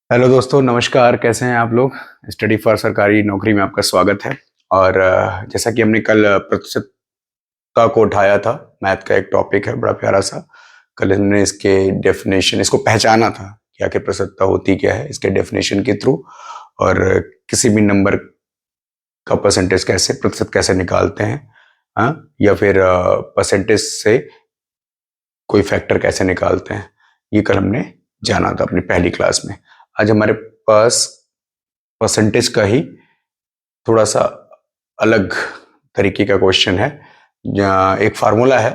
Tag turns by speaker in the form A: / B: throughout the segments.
A: Hello दोस्तों, नमस्कार। कैसे हैं आप लोग? स्टडी फॉर सरकारी नौकरी में आपका स्वागत है। और जैसा कि हमने कल प्रतिशतता को उठाया था, मैथ का एक टॉपिक है बड़ा प्यारा सा। कल हमने इसके डेफिनेशन, इसको पहचाना था कि आखिर प्रतिशतता होती क्या है, इसके डेफिनेशन के थ्रू। और किसी भी नंबर का परसेंटेज कैसे, प्रतिशत कैसे निकालते हैं, हाँ, या फिर परसेंटेज से कोई फैक्टर कैसे निकालते हैं, ये कल हमने जाना था अपनी पहली क्लास में। आज हमारे पास परसेंटेज का ही थोड़ा सा अलग तरीके का क्वेश्चन है। जहाँ एक फार्मूला है,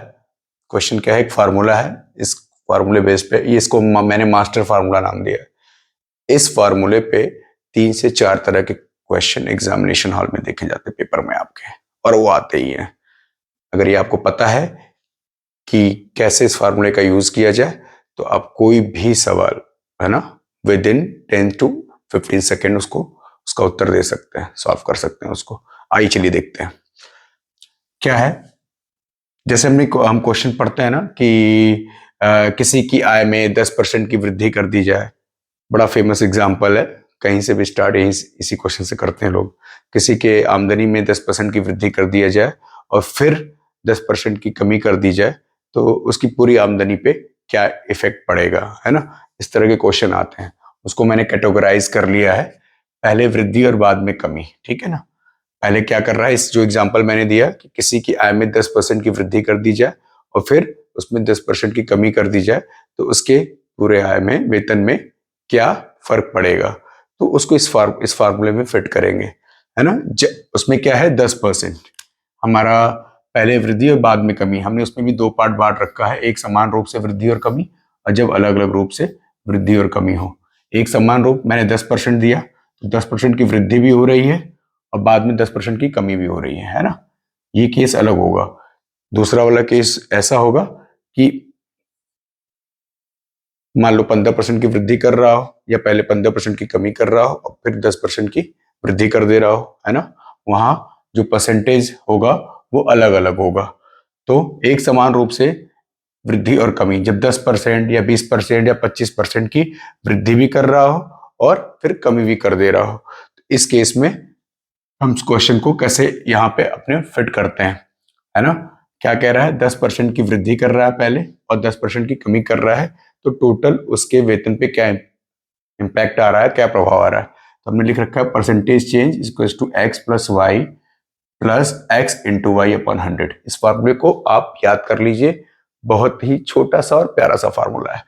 A: क्वेश्चन क्या है, एक फार्मूला है। इस फार्मूले बेस पे, ये इसको मैंने मास्टर फार्मूला नाम दिया है। इस फार्मूले पे 3 से 4 तरह के क्वेश्चन एग्जामिनेशन हॉल में देखे जाते हैं पेपर में आपके, और वो आते ही हैं। अगर ये आपको पता है कि कैसे इस फार्मूले का यूज किया जाए, तो आप कोई भी सवाल, है ना, विद इन 10 to 15 सेकेंड उसका उत्तर दे सकते हैं, सॉल्व कर सकते हैं उसको। आइए चलिए देखते हैं क्या है। जैसे हम क्वेश्चन पढ़ते हैं ना कि किसी की आय में 10% की वृद्धि कर दी जाए। बड़ा फेमस एग्जाम्पल है, कहीं से भी स्टार्ट इसी क्वेश्चन से करते हैं लोग। किसी के आमदनी में 10% की वृद्धि कर दिया जाए और फिर 10% की कमी कर दी जाए, तो उसकी पूरी आमदनी पे क्या इफेक्ट पड़ेगा, है ना। इस तरह के क्वेश्चन आते हैं। उसको मैंने कैटेगराइज कर लिया है, पहले वृद्धि और बाद में कमी, ठीक है ना। पहले क्या कर रहा है, इस जो एग्जाम्पल मैंने दिया कि किसी की आय में 10% की वृद्धि कर दी जाए और फिर उसमें 10% की कमी कर दी जाए, तो उसके पूरे आय में, वेतन में क्या फर्क पड़ेगा। तो उसको इस फार्मूले में फिट करेंगे, है ना। उसमें क्या है, 10% हमारा पहले वृद्धि और बाद में कमी। हमने उसमें भी 2 पार्ट बांट रखा है, एक समान रूप से वृद्धि और कमी, और जब अलग अलग रूप से वृद्धि और कमी हो। एक समान रूप मैंने 10% दिया, तो 10% की वृद्धि भी हो रही है और बाद में 10% की कमी भी हो रही है ना। ये केस अलग होगा। दूसरा वाला केस ऐसा होगा कि मान लो 15% की वृद्धि कर रहा हो, या पहले 15% की कमी कर रहा हो और फिर 10% की वृद्धि कर दे रहा हो, है ना। वहां जो परसेंटेज होगा वो अलग अलग होगा। तो एक समान रूप से वृद्धि और कमी, जब 10% या 20% या 25% की वृद्धि भी कर रहा हो और फिर कमी भी कर दे रहा हो, तो इस केस में हम क्वेश्चन को कैसे यहाँ पे अपने फिट करते हैं, है ना। क्या कह रहा है, 10% की वृद्धि कर रहा है पहले और 10% की कमी कर रहा है, तो टोटल उसके वेतन पे क्या इम्पैक्ट आ रहा है, क्या प्रभाव आ रहा है। तो हमने लिख रखा है percentage change equal to x plus y plus x into y upon 100। इस फार्मूले को आप याद कर लीजिए, बहुत ही छोटा सा और प्यारा सा फार्मूला है,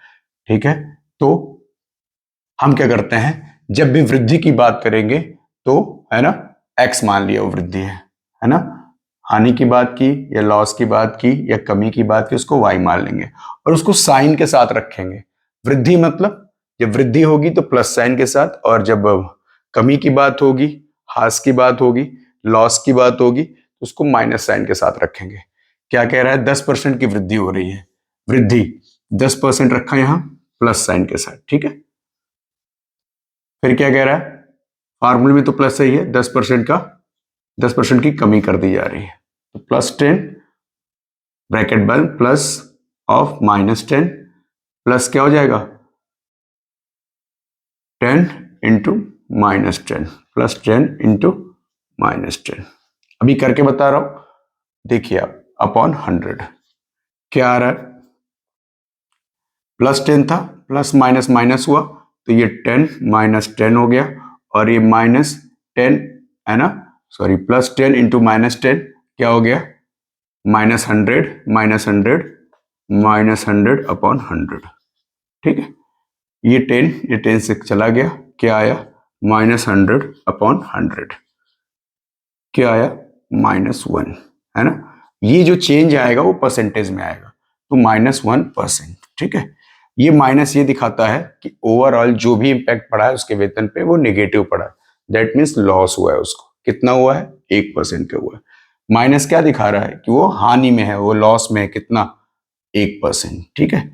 A: ठीक है। तो हम क्या करते हैं, जब भी वृद्धि की बात करेंगे तो, है ना, एक्स मान लिया वो वृद्धि है ना। हानि की बात की या लॉस की बात की या कमी की बात की, उसको वाई मान लेंगे और उसको साइन के साथ रखेंगे। वृद्धि मतलब जब वृद्धि होगी तो प्लस साइन के साथ, और जब कमी की बात होगी, हास की बात होगी, लॉस की बात होगी, तो उसको माइनस साइन के साथ रखेंगे। क्या कह रहा है, 10% की वृद्धि हो रही है, वृद्धि 10% रखा यहां प्लस साइन के साथ, ठीक है। फिर क्या कह रहा है, फार्मूले में तो प्लस सही है, 10% का 10% की कमी कर दी जा रही है, तो +10 ब्रैकेट बंद प्लस ऑफ -10 प्लस क्या हो जाएगा 10 इंटू -10 प्लस 10 इंटू -10। अभी करके बता रहा हूं, देखिए आप, अपॉन 100 क्या आ रहा है, +10 था, प्लस माइनस माइनस हुआ, तो ये 10 -10 हो गया, और ये -10, है ना, सॉरी, +10 इंटू -10 क्या हो गया, -100 -100 अपॉन 100, ठीक है। ये 10 से चला गया, क्या आया, -100 अपॉन 100, क्या आया, -1, है ना। ये जो चेंज आएगा वो परसेंटेज में आएगा, तो -1%, ठीक है। ये माइनस ये दिखाता है कि ओवरऑल जो भी इंपैक्ट पड़ा है उसके वेतन पे वो नेगेटिव पड़ा है, दैट मीन्स लॉस हुआ है उसको। कितना हुआ है, 1% का हुआ है। माइनस क्या दिखा रहा है कि वो हानि में है, वो लॉस में है, कितना, 1%, ठीक है।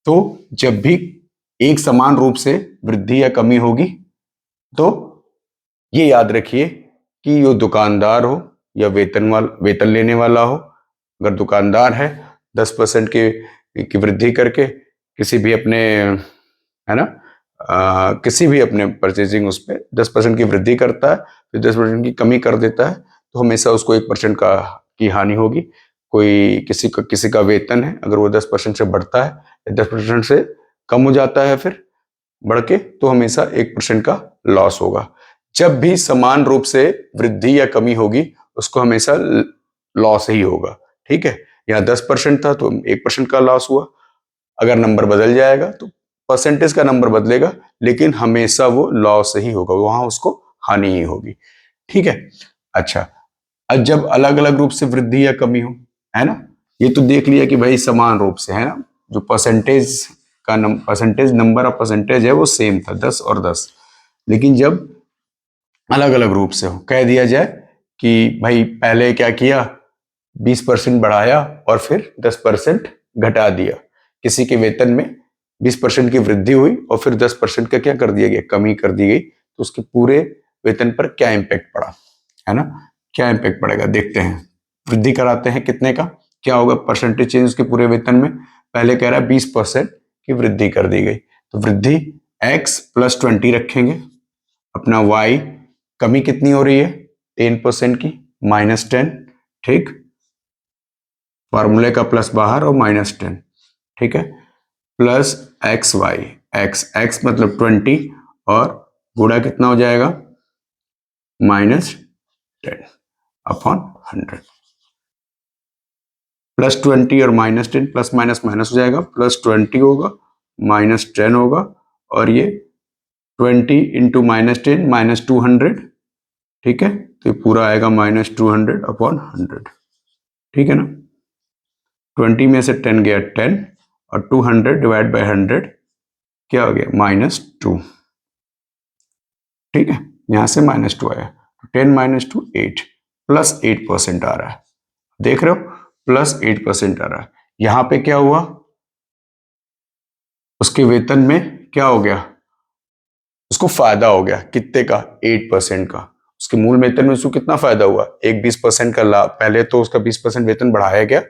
A: तो जब भी एक समान रूप से वृद्धि या कमी होगी, तो ये याद रखिए कि यो दुकानदार हो या वेतन लेने वाला हो, अगर दुकानदार है 10% की वृद्धि करके किसी भी अपने, है ना, किसी भी अपने परचेजिंग उस पर 10% की वृद्धि करता है, फिर 10% की कमी कर देता है, तो हमेशा उसको 1% का की हानि होगी। कोई किसी का वेतन है, अगर वो 10% से बढ़ता है या 10% से कम हो जाता है फिर बढ़ के, तो हमेशा 1% का लॉस होगा। जब भी समान रूप से वृद्धि या कमी होगी, उसको हमेशा लॉस ही होगा। ठीक है, यहाँ 10% था तो 1% का लॉस हुआ। अगर नंबर बदल जाएगा तो परसेंटेज का नंबर बदलेगा, लेकिन हमेशा वो लॉस ही होगा, वहां उसको हानि ही होगी। ठीक है। अच्छा, अब जब अलग अलग रूप से वृद्धि या कमी हो, है ना, ये तो देख लिया कि भाई समान रूप से, है ना, जो परसेंटेज नंबर ऑफ परसेंटेज है वो सेम था, 10 और 10। लेकिन जब अलग अलग रूप से हो, कह दिया जाए कि भाई पहले क्या किया, 20% बढ़ाया और फिर 10% घटा दिया। किसी के वेतन में 20% की वृद्धि हुई और फिर 10% का क्या कर दिया गया, कमी कर दी गई, तो उसके पूरे वेतन पर क्या इम्पैक्ट पड़ा, है ना, क्या इम्पैक्ट पड़ेगा देखते हैं। वृद्धि कराते हैं कितने का, क्या होगा परसेंटेज चेंज उसके पूरे वेतन में। पहले कह रहा है 20% की वृद्धि कर दी गई, तो वृद्धि x + 20 रखेंगे, अपना y कमी कितनी हो रही है 10% की, -10। ठीक, फॉर्मूले का प्लस बाहर और -10। ठीक है, प्लस XY, x मतलब 20 और गुणा कितना हो जाएगा -10/100। +20 और -10, प्लस माइनस माइनस हो जाएगा, +20 होगा, -10 होगा, और ये 20 इंटू -10 -200। ठीक है, तो ये पूरा आएगा -200/100। ठीक है ना, 20 में से 10 गया 10, और 200 डिवाइड बाय 100 क्या हो गया -2। ठीक है, यहां से -2 आया, 10 - 2 8, +8% आ रहा है। देख रहे हो, +8% आ रहा है। यहां पे क्या हुआ, उसके वेतन में क्या हो गया, उसको फायदा हो गया कितने का, 8% का। उसके मूल वेतन में उसको कितना फायदा हुआ, एक 20% का लाभ। पहले तो उसका 20% वेतन बढ़ाया गया,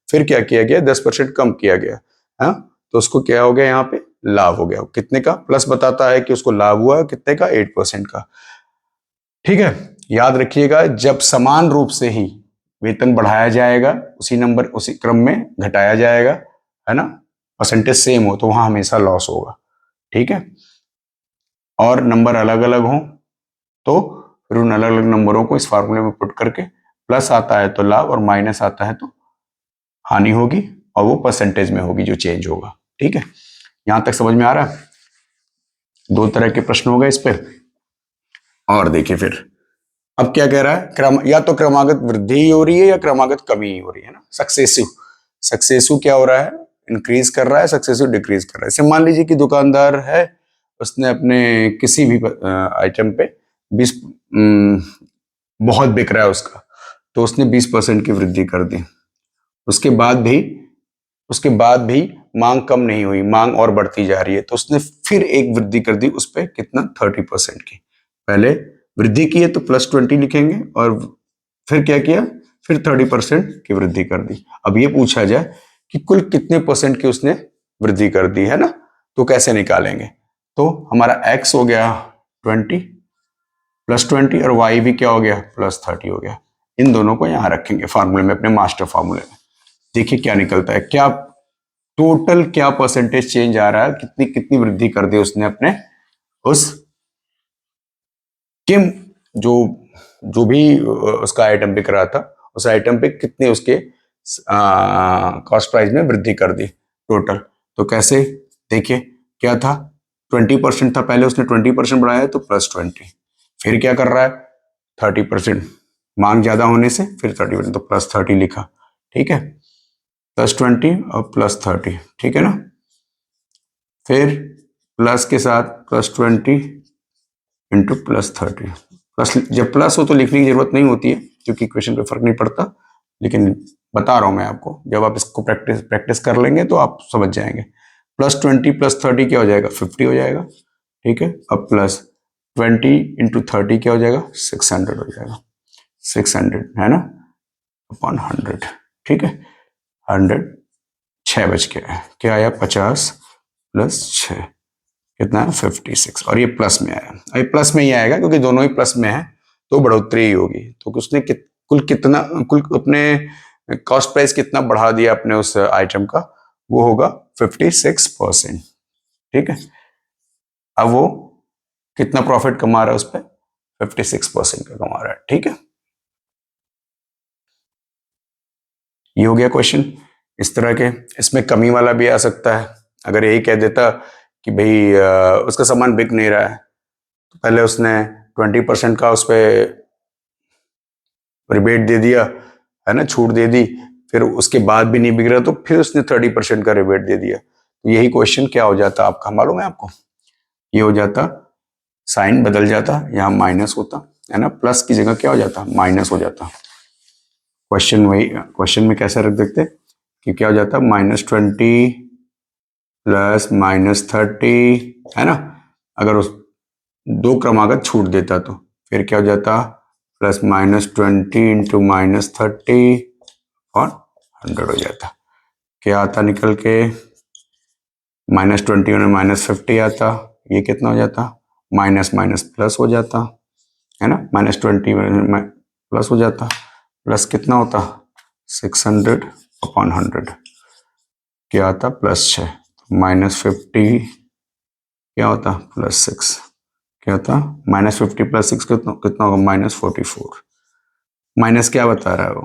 A: फिर क्या किया गया, 10% कम किया गया। हाँ, तो उसको क्या हो गया, यहाँ पे लाभ हो गया कितने का, प्लस बताता है कि उसको लाभ हुआ कितने का, 8% का। ठीक है, याद रखिएगा, जब समान रूप से ही वेतन बढ़ाया जाएगा, उसी क्रम में घटाया जाएगा, है ना, परसेंटेज सेम हो, तो वहां हमेशा लॉस होगा। ठीक है, और नंबर अलग अलग हों तो फिर उन अलग अलग नंबरों को इस फार्मूले में पुट करके प्लस आता है तो लाभ और माइनस आता है तो हानि होगी, और वो परसेंटेज में होगी जो चेंज होगा। ठीक है, यहां तक समझ में आ रहा है। दो तरह के प्रश्न हो गए इस पर। और देखिए फिर अब क्या कह रहा है, या तो क्रमागत वृद्धि ही हो रही है या क्रमागत कमी ही हो रही है ना, सक्सेसिव। सक्सेसिव क्या हो रहा है, इंक्रीज कर रहा है, सक्सेसिव डिक्रीज कर रहा है। जैसे मान लीजिए कि दुकानदार है, उसने अपने किसी भी आइटम पे 20 बहुत बिक रहा है उसका, तो उसने 20% की वृद्धि कर दी। उसके बाद भी उसके बाद भी मांग कम नहीं हुई, मांग और बढ़ती जा रही है, तो उसने फिर एक वृद्धि कर दी उस पर कितना, 30% की। पहले वृद्धि की है तो +20 लिखेंगे, और फिर क्या किया, फिर 30% की वृद्धि कर दी। अब ये पूछा जाए कि कुल कितने परसेंट की उसने वृद्धि कर दी, है ना, तो कैसे निकालेंगे। तो हमारा x हो गया 20 +20, और y भी क्या हो गया, +30 हो गया। इन दोनों को यहां रखेंगे फार्मूले में, अपने मास्टर फार्मूले में। देखिए क्या निकलता है, क्या टोटल क्या परसेंटेज चेंज आ रहा है, कितनी कितनी वृद्धि कर दी उसने अपने उस किम जो जो भी उसका आइटम बिक रहा था, उस आइटम पे कितने उसके कॉस्ट प्राइस में वृद्धि कर दी टोटल। तो कैसे, देखिए क्या था, 20% था पहले, उसने 20% बढ़ाया तो +20, फिर क्या कर रहा है 30%, मांग ज्यादा होने से फिर 30%, तो +30 लिखा। ठीक है, +20 और +30, ठीक है ना। फिर प्लस के साथ +20 इंटू +30, प्लस जब प्लस हो तो लिखने की जरूरत नहीं होती है क्योंकि इक्वेशन पे फर्क नहीं पड़ता, लेकिन बता रहा हूं मैं आपको, जब आप इसको प्रैक्टिस प्रैक्टिस कर लेंगे तो आप समझ जाएंगे। +20 +30 क्या हो जाएगा, 50 हो जाएगा। ठीक है, अब +20 इंटू 30 क्या हो जाएगा, 600 हो जाएगा। 600 है ना, अपॉन 100। ठीक है, 100 6 बज के क्या आया, 50 + 6 कितना है 56, और ये प्लस में आया। ये प्लस में ही आएगा क्योंकि दोनों ही प्लस में है, तो बढ़ोतरी ही होगी। तो उसने कुल अपने कॉस्ट प्राइस कितना बढ़ा दिया अपने उस आइटम का, वो होगा 56%। ठीक है, अब वो कितना प्रॉफिट कमा रहा है उस पर, 56% का कमा रहा है। ठीक है, ये हो गया क्वेश्चन। इस तरह के इसमें कमी वाला भी आ सकता है। अगर यही कह देता कि भाई उसका सामान बिक नहीं रहा है, तो पहले उसने 20% का उस पर रिबेट दे दिया, है ना, छूट दे दी, फिर उसके बाद भी नहीं बिक रहा तो फिर उसने 30% का रिबेट दे दिया, तो यही क्वेश्चन क्या हो जाता आपका, मालूम है आपको? ये हो जाता, साइन बदल जाता, यहाँ माइनस होता, है ना, प्लस की जगह क्या हो जाता, माइनस हो जाता। क्वेश्चन में कैसे रख देते कि क्या हो जाता, -20 प्लस -30, है ना। अगर उस दो क्रमागत छूट देता तो फिर क्या हो जाता, +-20 इंटू -30 और 100 हो जाता। क्या आता निकल के, -20 और -50 आता, ये कितना हो जाता, माइनस माइनस प्लस हो जाता, है ना, -20 प्लस हो जाता, प्लस कितना होता 600/100, क्या आता +6, -50 क्या होता +6, क्या होता -50 + 6 कितना होगा -44। माइनस क्या बता रहा है वो,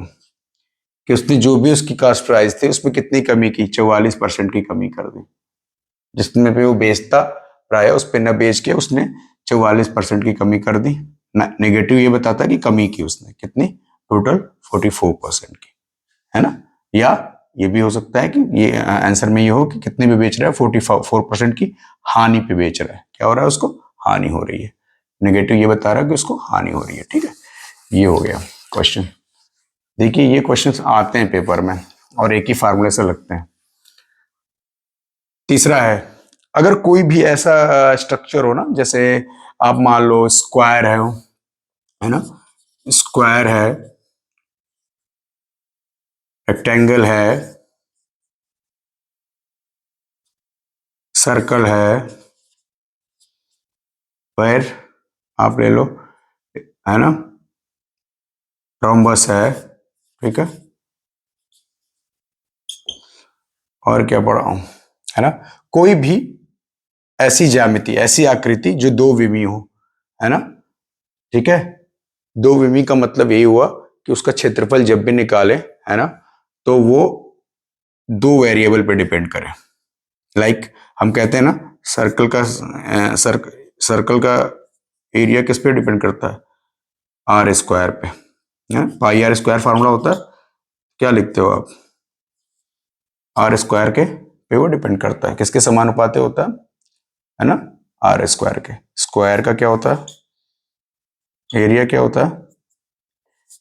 A: कि उसने जो भी उसकी कास्ट प्राइस थी उसमें कितनी कमी की, 44% की कमी कर दी। जिसमें भी वो बेचता प्राय उस पे न बेच के उसने 44% की कमी कर दी। नेगेटिव ये बताता कि कमी की उसने कितनी, टोटल 44% की, है ना। या ये भी हो सकता है कि ये आंसर में ये हो कि कितने पे बेच रहा है, 44% की हानि पे बेच रहा है। क्या हो रहा है, उसको हानि हो रही है। नेगेटिव ये बता रहा है कि उसको हानि हो रही है। ठीक है, ये हो गया क्वेश्चन। देखिए ये क्वेश्चन आते हैं पेपर में और एक ही फार्मूले से लगते हैं। तीसरा है, अगर कोई भी ऐसा स्ट्रक्चर हो ना, जैसे आप मान लो स्क्वायर है ना, स्क्वायर है, रेक्टेंगल है, सर्कल है, फिर आप ले लो, है ना, रोम्बस है, ठीक है, और क्या पढ़ा हूं, है ना, कोई भी ऐसी ज्यामिति, ऐसी आकृति जो दो विमी हो, है ना, ठीक है। दो विमी का मतलब यही हुआ कि उसका क्षेत्रफल जब भी निकाले, है ना, तो वो दो वेरिएबल पे डिपेंड करे। लाइक हम कहते हैं ना, सर्कल का सर्कल का एरिया किस पे डिपेंड करता है, r² पे, है, πr² फार्मूला होता है, क्या लिखते हो आप, r² के पे वो डिपेंड करता है, किसके समानुपाती होता है ना, r² के। स्क्वायर का क्या होता है, एरिया क्या होता है,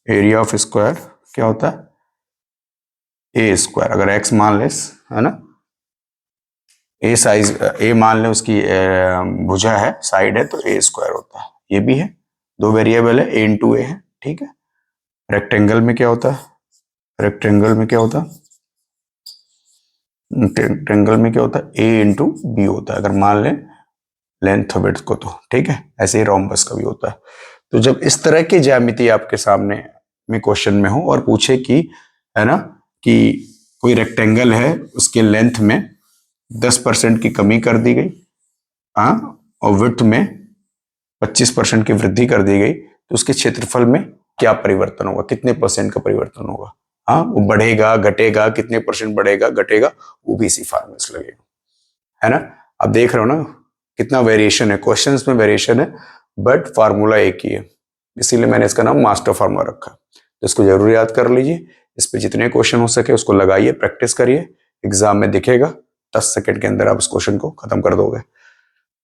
A: एरिया ऑफ स्क्वायर क्या होता है, a²। अगर x मान ले, है ना, ए साइज, ए मान ले उसकी भुजा है, साइड है, तो a² होता है। ये भी है, दो वेरिएबल है, a इंटू ए है, ठीक है। रेक्टेंगल में क्या होता है, रेक्टेंगल में क्या होता है, रेक्टेंगल में क्या होता है, ए इंटू बी होता है, अगर मान लें लेंथ विड्थ को, तो ठीक है। ऐसे ही रोम्बस का भी होता है। तो जब इस तरह की ज्यामिति आपके सामने में क्वेश्चन में हो और पूछे कि, है ना, कि कोई रेक्टेंगल है, उसके लेंथ में 10% की कमी कर दी गई, हाँ, और विड्थ में 25% की वृद्धि कर दी गई, तो उसके क्षेत्रफल में क्या परिवर्तन होगा, कितने % का परिवर्तन होगा, हाँ, वो बढ़ेगा घटेगा, कितने % बढ़ेगा घटेगा, वो भी इसी फार्मूले से लगेगा, है ना। अब देख रहे हो ना कितना वेरिएशन है, क्वेश्चंस में वेरिएशन है, बट फार्मूला एक ही है, इसीलिए मैंने इसका नाम मास्टर फार्मूला रखा। तो इसको जरूर याद कर लीजिए, इस पे जितने क्वेश्चन हो सके उसको लगाइए, प्रैक्टिस करिए, एग्जाम में दिखेगा, 10 सेकंड के अंदर आप उस क्वेश्चन को खत्म कर दोगे।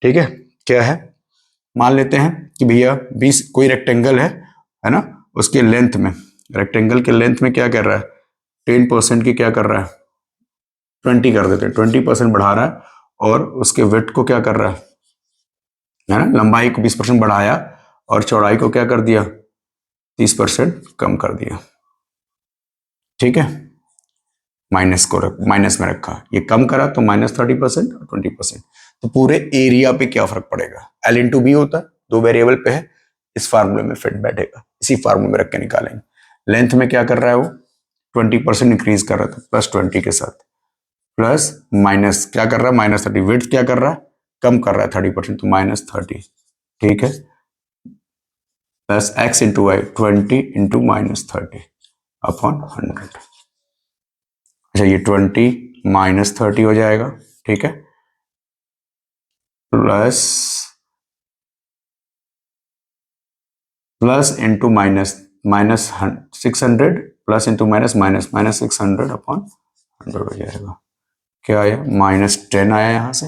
A: ठीक है, क्या है, मान लेते हैं कि भैया 20 कोई रेक्टेंगल है ना, उसके लेंथ में, रेक्टेंगल के लेंथ में क्या कर रहा है, 10% की क्या कर रहा है, 20 कर देते हैं, 20% बढ़ा रहा है, और उसके विड्थ को क्या कर रहा है ना, लंबाई को 20% बढ़ाया और चौड़ाई को क्या कर दिया, 30% कम कर दिया। ठीक है, माइनस में रखा, ये कम करा तो -30% और 20%। तो पूरे एरिया पे क्या फर्क पड़ेगा, L इंटू बी होता है, दो वेरिएबल पे है, इस फार्मूले में फिट बैठेगा, इसी फार्मूले में रख के निकालेंगे। लेंथ में क्या कर रहा है वो 20% इंक्रीज कर रहा था +20 के साथ, प्लस माइनस क्या कर रहा है -30, विड्थ क्या कर रहा है कम कर रहा है 30%, तो -30, ठीक है, plus x into y 20 into -30 upon 100। अच्छा ये 20 -30 हो जाएगा, ठीक है, plus into minus 600 plus into -600 upon 100 हो जाएगा। क्या आया -10 आया यहाँ से,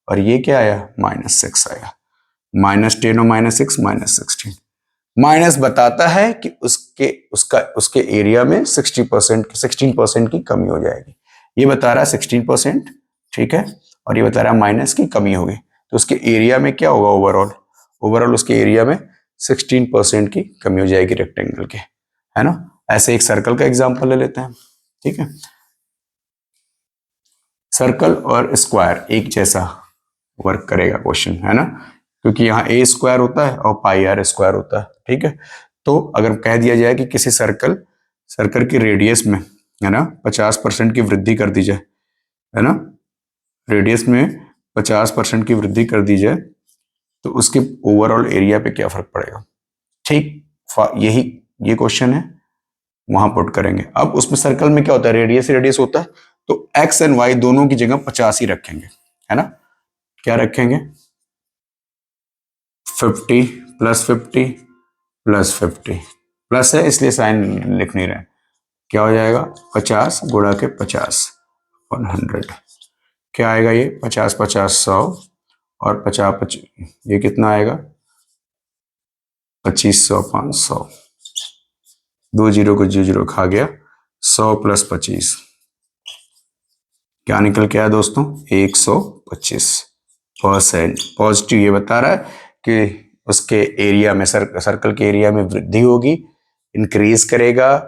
A: और ये क्या आया -6 आया। -10 और -6 -16। माइनस बताता है कि उसके एरिया में 16% की कमी हो जाएगी। ये बता रहा है 16%, ठीक है, और ये बता रहा है माइनस की कमी होगी, तो उसके एरिया में क्या होगा ओवरऑल उसके एरिया में 16% की कमी हो जाएगी रेक्टेंगल के, है ना। ऐसे एक सर्कल का एग्जांपल ले लेते हैं, ठीक है। सर्कल और स्क्वायर एक जैसा वर्क करेगा क्वेश्चन, है ना, क्योंकि यहाँ a स्क्वायर होता है और पाई r स्क्वायर होता है, ठीक है। तो अगर कह दिया जाए कि किसी सर्कल की रेडियस में, है ना, 50% की वृद्धि कर दी जाए, है ना, रेडियस में 50% की वृद्धि कर दी जाए, तो उसके ओवरऑल एरिया पे क्या फर्क पड़ेगा, ठीक। यही ये क्वेश्चन है, वहां पुट करेंगे। अब उसमें सर्कल में क्या होता है, रेडियस होता है, तो x एंड y दोनों की जगह 50 ही रखेंगे, है ना। क्या रखेंगे 50 + 50 + 50, प्लस है इसलिए साइन लिख नहीं रहे, क्या हो जाएगा 50 गुणा के 50 और 100। क्या आएगा ये 50 50 100 और 50 ये कितना आएगा 2500 500, 2 जीरो को 0 खा गया, 100 + 25 क्या निकल के आया दोस्तों 125%। पॉजिटिव ये बता रहा है कि उसके एरिया में सर्कल के एरिया में वृद्धि होगी, इंक्रीज करेगा,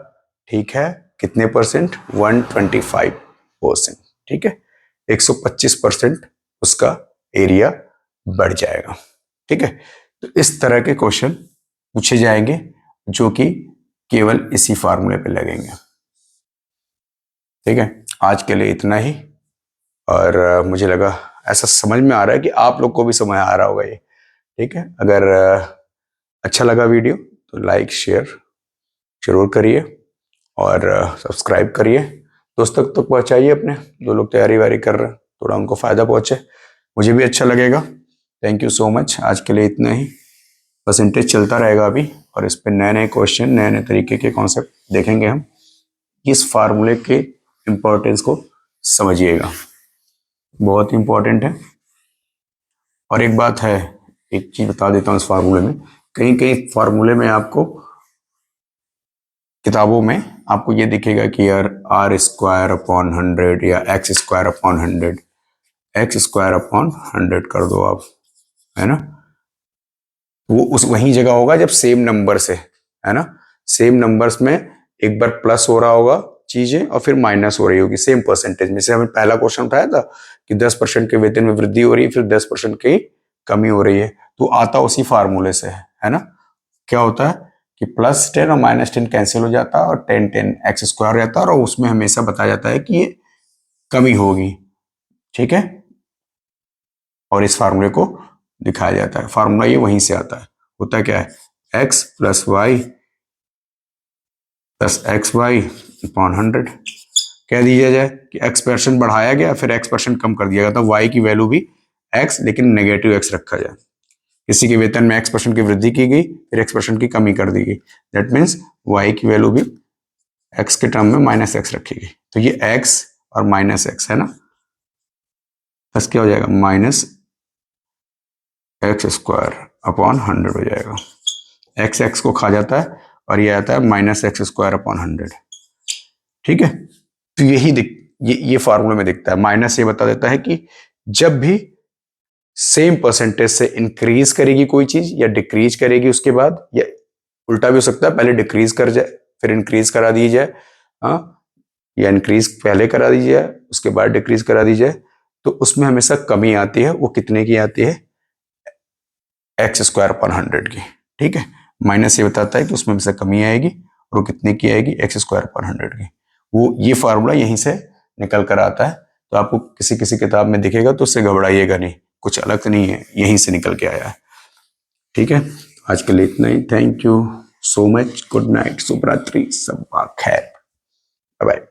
A: ठीक है, कितने परसेंट 125%, ठीक है, 125% उसका एरिया बढ़ जाएगा, ठीक है। तो इस तरह के क्वेश्चन पूछे जाएंगे जो कि केवल इसी फार्मूले पे लगेंगे, ठीक है। आज के लिए इतना ही, और मुझे लगा ऐसा समझ में आ रहा है कि आप लोग को भी समझ आ रहा होगा ये, ठीक है। अगर अच्छा लगा वीडियो तो लाइक शेयर जरूर करिए और सब्सक्राइब करिए, दोस्तों तक पहुंचाइए अपने, जो लोग तैयारी वारी कर रहे हैं, थोड़ा उनको फायदा पहुंचे, मुझे भी अच्छा लगेगा। थैंक यू सो मच, आज के लिए इतना ही। परसेंटेज चलता रहेगा अभी, और इस पर नए नए क्वेश्चन, नए नए तरीके के कॉन्सेप्ट देखेंगे हम। इस फार्मूले के इम्पोर्टेंस को समझिएगा, बहुत इंपॉर्टेंट है। और एक बात है, एक चीज बता देता हूँ, इस फार्मूले में कहीं कहीं फार्मूले में आपको किताबों में आपको ये दिखेगा कि यार r² / 100 या x² / 100, x² / 100 कर दो आप, है ना। वो उस वही जगह होगा जब सेम नंबर से, है ना, सेम नंबर्स में एक बार प्लस हो रहा होगा चीजें और फिर माइनस हो रही होगी सेम परसेंटेज में। जैसे हमें पहला क्वेश्चन उठाया था कि 10% के वेतन में वृद्धि हो रही है, फिर 10% की कमी हो रही है, तो आता उसी फार्मूले से है ना। क्या होता है कि +10 और -10 कैंसिल हो जाता है और 10 10 x² रहता है, और उसमें हमेशा बताया जाता है कि ये कमी होगी, ठीक है, और इस फार्मूले को दिखाया जाता है। फार्मूला ये वहीं से आता है, होता क्या है x + y + xy/100 कह दिया जाए कि x% बढ़ाया गया, फिर x% कम कर दिया गया, तो y की वैल्यू भी x लेकिन नेगेटिव x रखा जाए। किसी के वेतन में x% की वृद्धि की गई, फिर x% की कमी कर दी गई, दैट मीन्स y की वैल्यू भी x के टर्म में -x रखी गई। तो ये x और -x है ना, बस क्या हो जाएगा -x² / 100 हो जाएगा। x को खा जाता है और ये आता है -x² / 100, ठीक है। तो ये फार्मूले में दिखता है। माइनस ये बता देता है कि जब भी सेम परसेंटेज से इंक्रीज करेगी कोई चीज या डिक्रीज करेगी उसके बाद, या उल्टा भी हो सकता है, पहले डिक्रीज कर जाए फिर इंक्रीज करा दी जाए, हाँ, या इंक्रीज पहले करा दीजिए, उसके बाद डिक्रीज करा दीजिए, तो उसमें हमेशा कमी आती है। वो कितने की आती है? एक्स स्क्वायर अपन 100 की। ठीक है, माइनस ये बताता है कि उसमें हमेशा कमी आएगी, और वो कितने की आएगी? एक्स स्क्वायर अपन 100 की। वो ये फार्मूला यहीं से निकल कर आता है। तो आपको किसी किसी किताब में दिखेगा तो उससे घबराइएगा नहीं, कुछ अलग नहीं है, यहीं से निकल के आया है। ठीक है, आज के लिए इतना ही। Thank you so much, good night, शुभ रात्रि, सब खैर, बाय बाय।